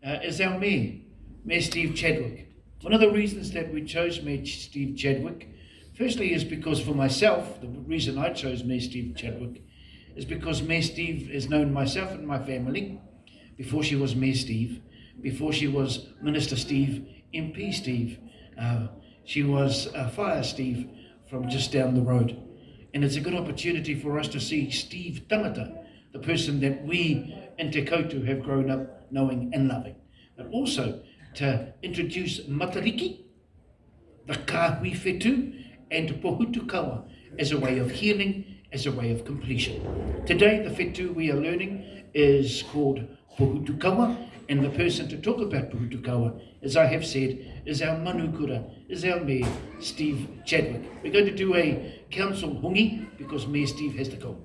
is our Mayor, Mayor Steve Chadwick. One of the reasons that we chose Mayor Steve Chadwick, firstly, is because for myself, the reason I chose Mayor Steve Chadwick is because Mayor Steve has known myself and my family before she was Mayor Steve, before she was Minister Steve, MP Steve. She was Fire Steve from just down the road. And it's a good opportunity for us to see Steve Tangata, the person that we in Te Koutou have grown up knowing and loving. But also to introduce Matariki, the kāhui whetu, and Pōhutukawa as a way of healing, as a way of completion. Today, the whetu we are learning is called Pōhutukawa, and the person to talk about Pōhutukawa, as I have said, is our manukura, is our Mayor, Steve Chadwick. We're going to do a council hongi because Mayor Steve has to go.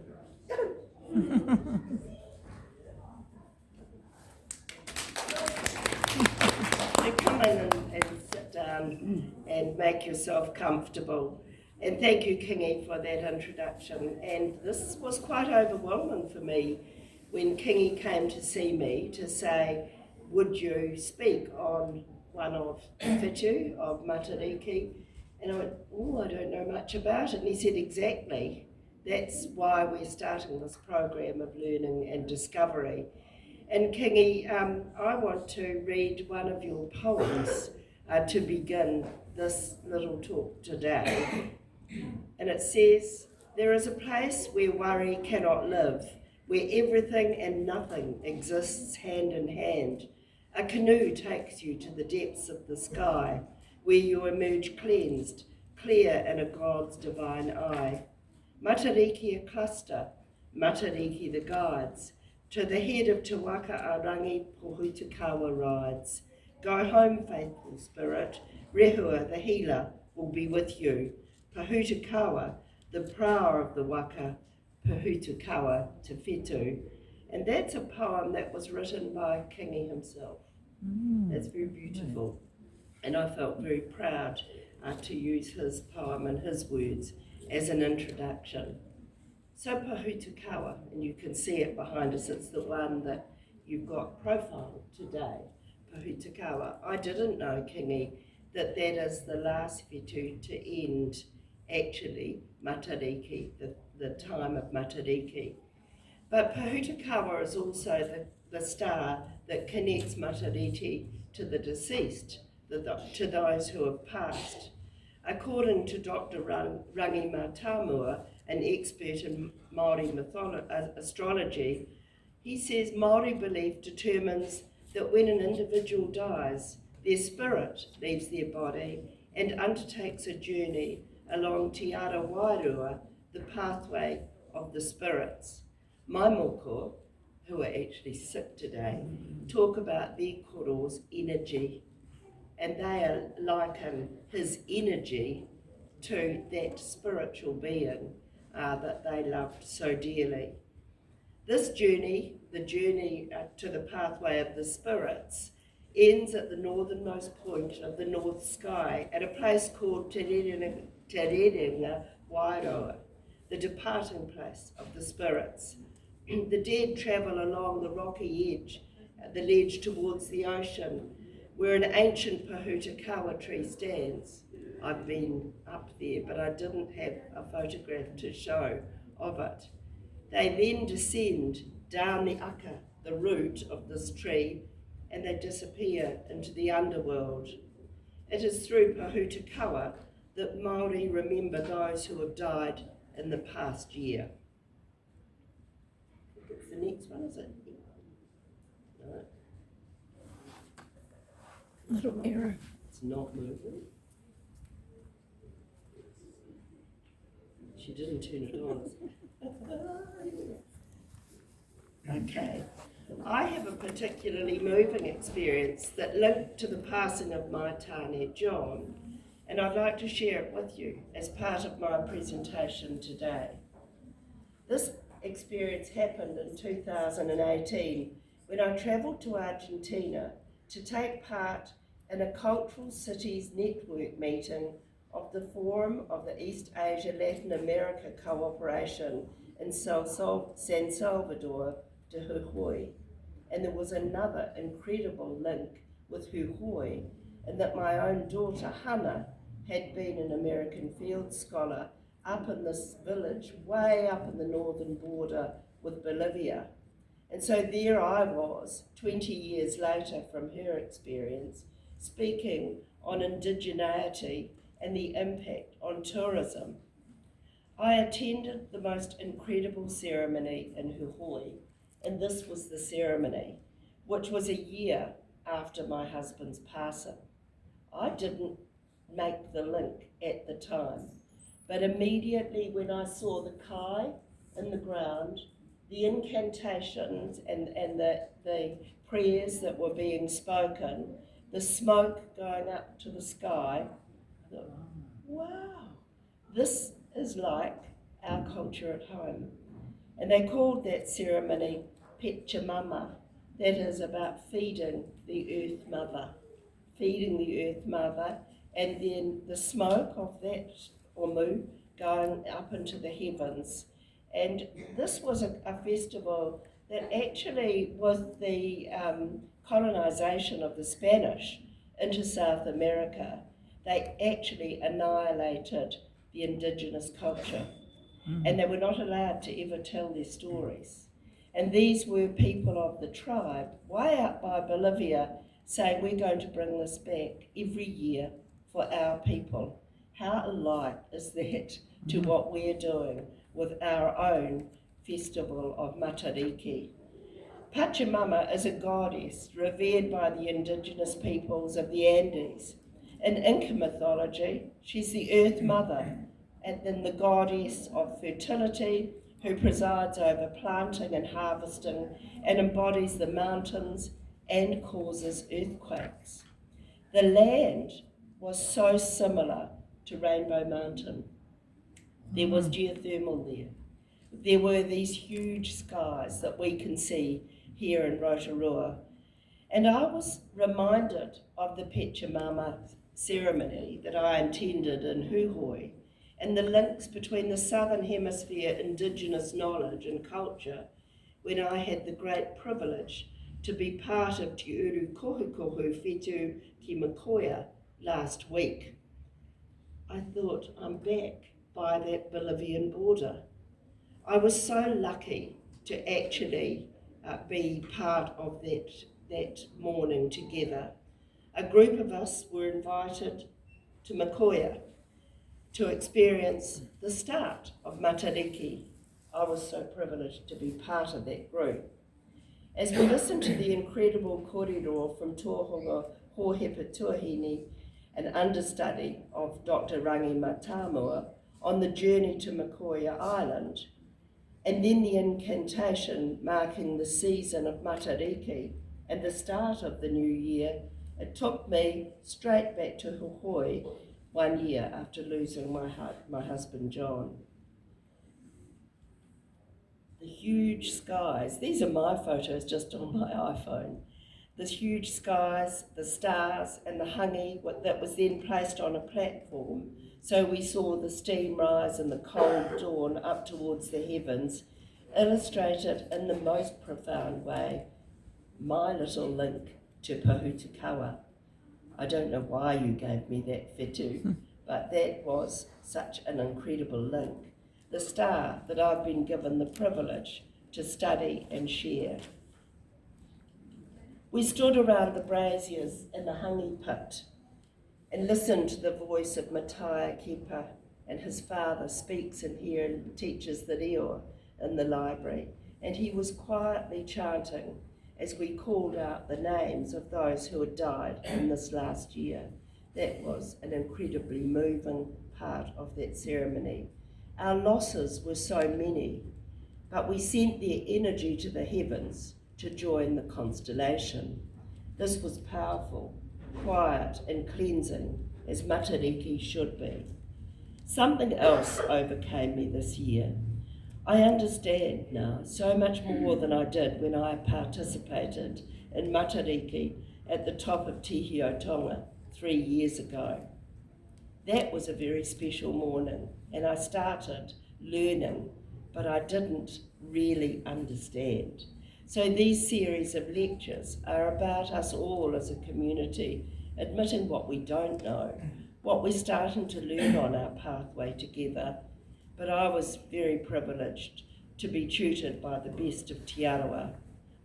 Come in and sit down and make yourself comfortable. And thank you, Kingy, for that introduction. And this was quite overwhelming for me when Kingy came to see me to say, would you speak on one of the whetu of Matariki? And I went, I don't know much about it. And he said, exactly. That's why we're starting this program of learning and discovery. And Kingy, I want to read one of your poems to begin this little talk today. And it says, there is a place where worry cannot live, where everything and nothing exists hand in hand. A canoe takes you to the depths of the sky, where you emerge cleansed, clear in a God's divine eye. Matariki a cluster, Matariki the guides, to the head of Te Waka Arangi Pōhutukawa rides. Go home, faithful spirit, Rehua the healer will be with you. Pōhutukawa, the prow of the waka, Pōhutukawa te whetu. And that's a poem that was written by Kingy himself. That's very beautiful. And I felt very proud to use his poem and his words as an introduction. So Pōhutukawa, and you can see it behind us, it's the one that you've got profiled today, Pōhutukawa. I didn't know, Kingy, that is the last whetu to end, actually, Matariki, the time of Matariki. But Pōhutukawa is also the star that connects Matariki to the deceased, to those who have passed. According to Dr. Rangi Matamua, an expert in Māori astrology, he says Māori belief determines that when an individual dies, their spirit leaves their body and undertakes a journey along Te Ara Wairua, the pathway of the spirits. My moko, who are actually sick today, talk about their koro's energy, and they liken his energy to that spiritual being that they loved so dearly. This journey, the journey to the pathway of the spirits, ends at the northernmost point of the north sky at a place called Te Rerenga Wairoa, the departing place of the spirits. The dead travel along the rocky edge, the ledge towards the ocean, where an ancient Pōhutukawa tree stands. I've been up there, but I didn't have a photograph to show of it. They then descend down the aka, the root of this tree, and they disappear into the underworld. It is through Pōhutukawa that Māori remember those who have died in the past year. I think it's the next one, is it? No. Little error. It's not moving. She didn't turn it on. Okay. I have a particularly moving experience that linked to the passing of my Tāne John, and I'd like to share it with you as part of my presentation today. This experience happened in 2018 when I travelled to Argentina to take part in a Cultural Cities Network meeting of the Forum of the East Asia Latin America Cooperation in San Salvador de Jujuy. and there was another incredible link with Huhoi, and that my own daughter, Hannah, had been an American field scholar up in this village, way up in the northern border with Bolivia. And so there I was, 20 years later from her experience, speaking on indigeneity and the impact on tourism. I attended the most incredible ceremony in Huhoi, and this was the ceremony, which was a year after my husband's passing. I didn't make the link at the time, but immediately when I saw the kai in the ground, the incantations and the prayers that were being spoken, the smoke going up to the sky, I thought, wow, this is like our culture at home. And they called that ceremony Pechamama, that is about feeding the Earth Mother, and then the smoke of that omu going up into the heavens. And this was a festival that actually was the colonisation of the Spanish into South America. They actually annihilated the indigenous culture, and they were not allowed to ever tell their stories. And these were people of the tribe, way up by Bolivia, saying, we're going to bring this back every year for our people. How alike is that to what we're doing with our own festival of Matariki? Pachamama is a goddess revered by the indigenous peoples of the Andes. In Inca mythology, she's the Earth Mother, and then the goddess of fertility, who presides over planting and harvesting and embodies the mountains and causes earthquakes. The land was so similar to Rainbow Mountain. There was geothermal there. There were these huge skies that we can see here in Rotorua. And I was reminded of the Pechamama ceremony that I attended in Huhoi, and the links between the Southern Hemisphere indigenous knowledge and culture when I had the great privilege to be part of Te Uru Kohukohu whetu ki Makoia last week. I thought, I'm back by that Bolivian border. I was so lucky to actually be part of that morning together. A group of us were invited to Makoia to experience the start of Matariki. I was so privileged to be part of that group. As we listened to the incredible kōrero from Tohunga Hōhepa Tuahine, an understudy of Dr. Rangi Matamua, on the journey to Makoia Island, and then the incantation marking the season of Matariki and the start of the new year, it took me straight back to Huhoi 1 year after losing my husband John. The huge skies, these are my photos just on my iPhone. The huge skies, the stars and the hangi that was then placed on a platform, so we saw the steam rise and the cold dawn up towards the heavens, illustrated in the most profound way my little link to Pōhutukawa. I don't know why you gave me that whetu, but that was such an incredible link. The star that I've been given the privilege to study and share. We stood around the braziers in the hangi pit and listened to the voice of Matariki, and his father speaks in here and teaches the reo in the library, and he was quietly chanting as we called out the names of those who had died in this last year. That was an incredibly moving part of that ceremony. Our losses were so many, but we sent their energy to the heavens to join the constellation. This was powerful, quiet and cleansing, as Matariki should be. Something else overcame me this year. I understand now so much more than I did when I participated in Matariki at the top of Tonga 3 years ago. That was a very special morning, and I started learning, but I didn't really understand. So these series of lectures are about us all as a community, admitting what we don't know, what we're starting to learn on our pathway together. But I was very privileged to be tutored by the best of Te Arawa.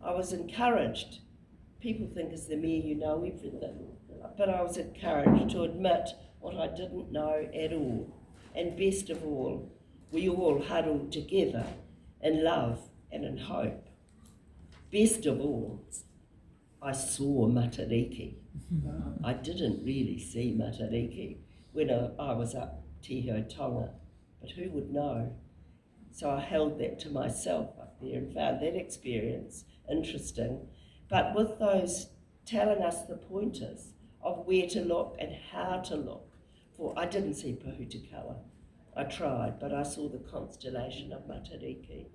I was encouraged. People think as the mayor you know everything, but I was encouraged to admit what I didn't know at all. And best of all, we all huddled together in love and in hope. Best of all, I saw Matariki. I didn't really see Matariki when I was up Te Tonga, but who would know? So I held that to myself up there and found that experience interesting. But with those telling us the pointers of where to look and how to look, for I didn't see Pōhutukawa. I tried, but I saw the constellation of Matariki.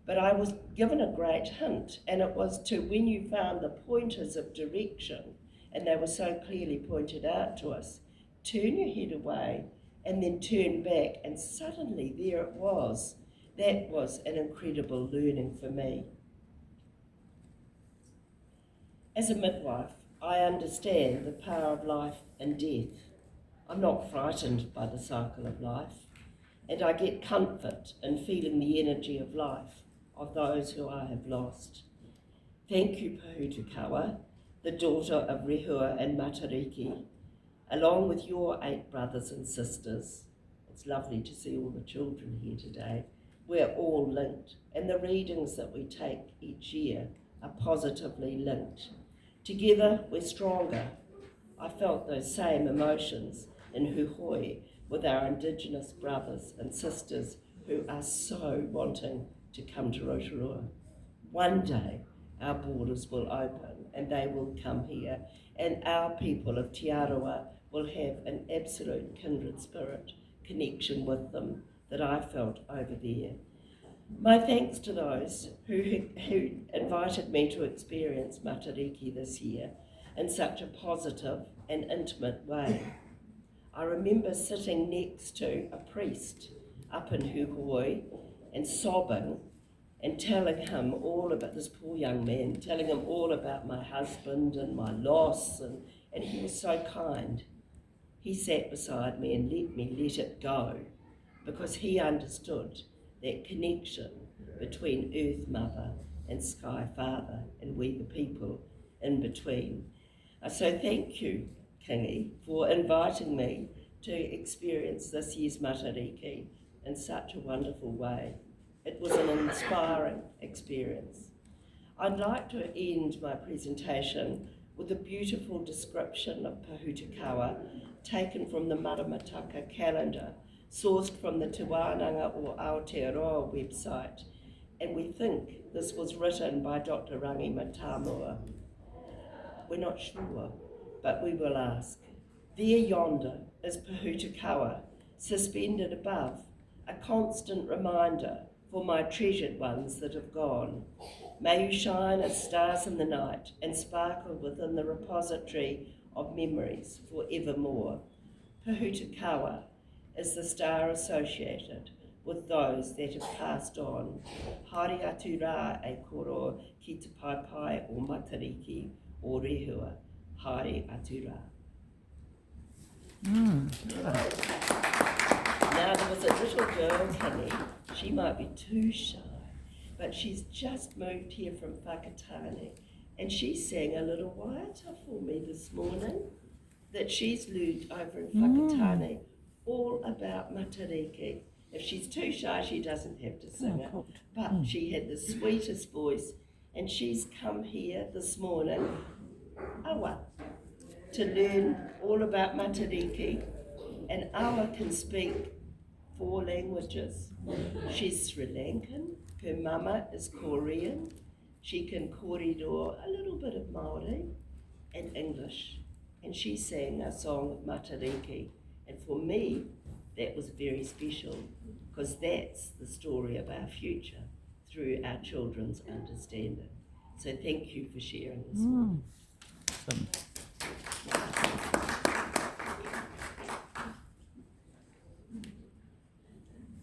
But I was given a great hint, and it was to when you found the pointers of direction, and they were so clearly pointed out to us, turn your head away and then turn back, and suddenly there it was. That was an incredible learning for me. As a midwife, I understand the power of life and death. I'm not frightened by the cycle of life, and I get comfort in feeling the energy of life of those who I have lost. Thank you, Pōhutukawa, the daughter of Rehua and Matariki, along with your 8 brothers and sisters. It's lovely to see all the children here today. We're all linked, and the readings that we take each year are positively linked. Together, we're stronger. I felt those same emotions in Huhoi with our Indigenous brothers and sisters who are so wanting to come to Rotorua. One day, our borders will open and they will come here, and our people of Te Arawa will have an absolute kindred spirit connection with them that I felt over there. My thanks to those who invited me to experience Matariki this year in such a positive and intimate way. I remember sitting next to a priest up in Huhoi and sobbing and telling him all about this poor young man, telling him all about my husband and my loss, and he was so kind. He sat beside me and let me let it go, because he understood that connection between Earth Mother and Sky Father, and we the people in between. So thank you, Kingi, for inviting me to experience this year's Matariki in such a wonderful way. It was an inspiring experience. I'd like to end my presentation with a beautiful description of Pōhutukawa taken from the Maramataka calendar, sourced from the Te Wānanga o Aotearoa website, and we think this was written by Dr. Rangi Matamua. We're not sure, but we will ask. There yonder is Pōhutukawa, suspended above, a constant reminder for my treasured ones that have gone. May you shine as stars in the night and sparkle within the repository of memories forevermore. Pōhutukawa is the star associated with those that have passed on. Haere atu rā e koro ki te pai o Matariki o Rehua. Haere atu rā. Now there was a little girl, Kenny. She might be too shy, but she's just moved here from Whakatane, and she sang a little waiata for me this morning that she's learned over in Whakatane, all about Matariki. If she's too shy, she doesn't have to sing it, but she had the sweetest voice, and she's come here this morning, awa, to learn all about Matariki, and awa can speak 4 languages. She's Sri Lankan, her mama is Korean, she can kōrero a little bit of Māori and English, and she sang a song of Matariki, and for me that was very special, because that's the story of our future through our children's understanding. So thank you for sharing this one. Awesome.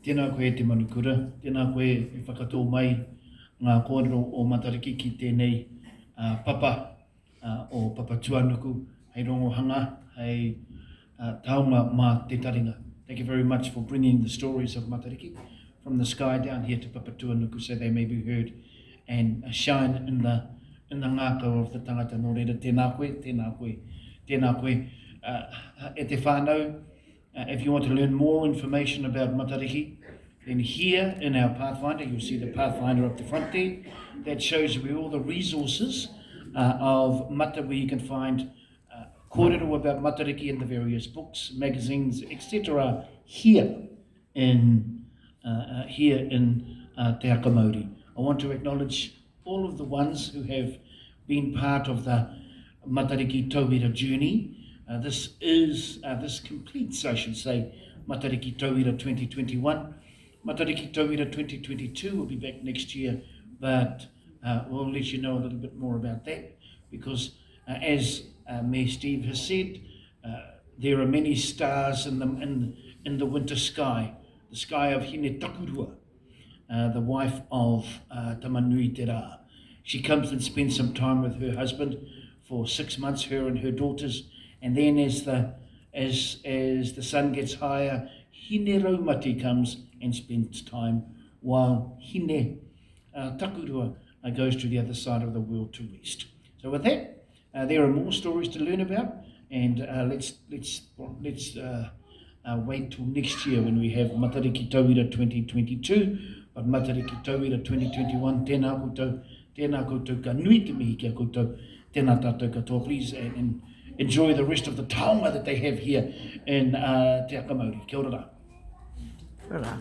Tēnā koe te manukura, tēnā koe i whakatō mai ngā kōrero o Matariki ki tēnei papa o Papa Tuanuku, hei rongohanga, hei taunga mā te taringa. Thank you very much for bringing the stories of Matariki from the sky down here to Papa Tuanuku so they may be heard and shine in the ngākau of the tangata nō reira. Tēnā koe, tēnā koe, tēnā koe. E te whānau, if you want to learn more information about Matariki, then here in our Pathfinder, you'll see the Pathfinder up the front there. That shows you all the resources of Mata, where you can find kōrero about Matariki in the various books, magazines, etc. here in Te Aka Māori. I want to acknowledge all of the ones who have been part of the Matariki Tauira journey. This completes, I should say, Matariki Tauira 2021. Matariki Tauira 2022 will be back next year, but we'll let you know a little bit more about that, because as Mayor Steve has said, there are many stars in the winter sky, the sky of Hine Takurua, the wife of Tamanui Te Rā. She comes and spends some time with her husband for 6 months, her and her daughters, and then as the sun gets higher, Hine Raumati comes and spends time, while Hine Takurua goes to the other side of the world to rest. So with that, there are more stories to learn about, and let's wait till next year when we have Matariki Tauira 2022, but Matariki Tauira 2021, tēnā koutou ka nui te mihi kia koutou, tēnā tātou katoa. Please and enjoy the rest of the taonga that they have here in Te Aka Māori. Kia ora rā. Ora.